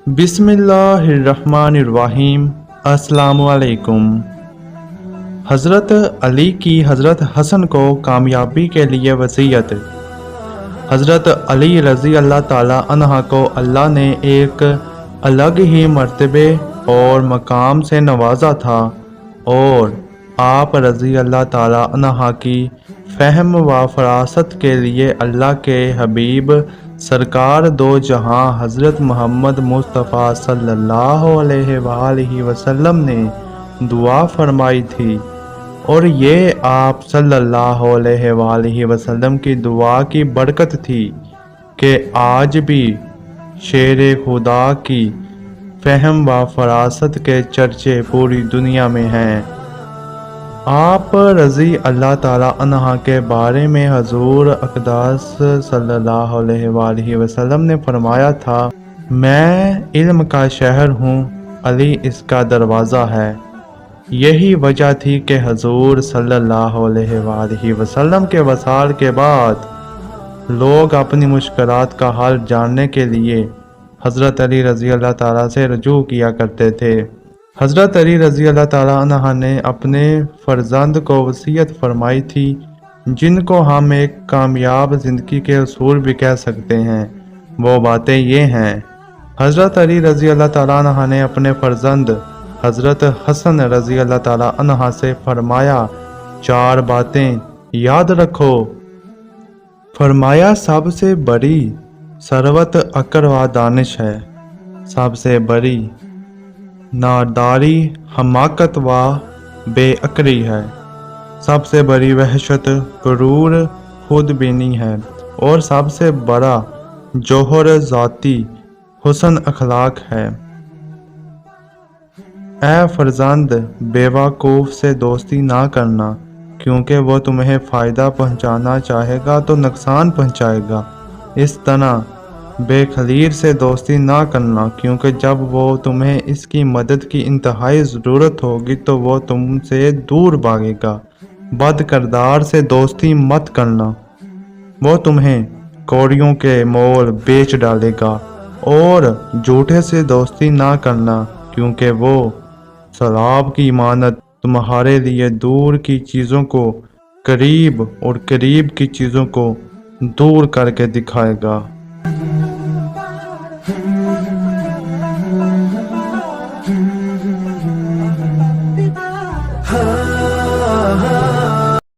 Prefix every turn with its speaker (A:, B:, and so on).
A: بسم اللہ الرحمن الرحیم۔ السلام علیکم۔ حضرت علی کی حضرت حسن کو کامیابی کے لیے وصیت۔ حضرت علی رضی اللہ تعالیٰ عنہ کو اللہ نے ایک الگ ہی مرتبے اور مقام سے نوازا تھا، اور آپ رضی اللہ تعالیٰ عنہ کی فہم و فراست کے لیے اللہ کے حبیب سرکار دو جہاں حضرت محمد مصطفیٰ صلی اللہ علیہ وآلہ وسلم نے دعا فرمائی تھی، اور یہ آپ صلی اللہ علیہ وآلہ وسلم کی دعا کی برکت تھی کہ آج بھی شیر خدا کی فہم و فراست کے چرچے پوری دنیا میں ہیں۔ آپ رضی اللہ تعالیٰ عنہ کے بارے میں حضور اقدس صلی اللہ علیہ وآلہ وسلم نے فرمایا تھا، میں علم کا شہر ہوں، علی اس کا دروازہ ہے۔ یہی وجہ تھی کہ حضور صلی اللہ علیہ وآلہ وسلم کے وصال کے بعد لوگ اپنی مشکلات کا حل جاننے کے لیے حضرت علی رضی اللہ تعالیٰ سے رجوع کیا کرتے تھے۔ حضرت علی رضی اللہ تعالیٰ عنہ نے اپنے فرزند کو وصیت فرمائی تھی، جن کو ہم ایک کامیاب زندگی کے اصول بھی کہہ سکتے ہیں۔ وہ باتیں یہ ہیں: حضرت علی رضی اللہ تعالیٰ عنہ نے اپنے فرزند حضرت حسن رضی اللہ تعالیٰ عنہ سے فرمایا، 4 باتیں یاد رکھو۔ فرمایا، سب سے بڑی ثروت عقل و دانش ہے، سب سے بڑی ناداری حماقت و بے عقلی ہے، سب سے بڑی وحشت غرور خود بینی ہے، اور سب سے بڑا جوہر ذاتی حسن اخلاق ہے۔ اے فرزند، بیوقوف سے دوستی نہ کرنا، کیونکہ وہ تمہیں فائدہ پہنچانا چاہے گا تو نقصان پہنچائے گا۔ اس طرح بے خلیر سے دوستی نہ کرنا، کیونکہ جب وہ تمہیں اس کی مدد کی انتہائی ضرورت ہوگی تو وہ تم سے دور بھاگے گا۔ بد کردار سے دوستی مت کرنا، وہ تمہیں کوڑیوں کے مول بیچ ڈالے گا۔ اور جھوٹے سے دوستی نہ کرنا، کیونکہ وہ سراب کی مانند تمہارے لیے دور کی چیزوں کو قریب اور قریب کی چیزوں کو دور کر کے دکھائے گا۔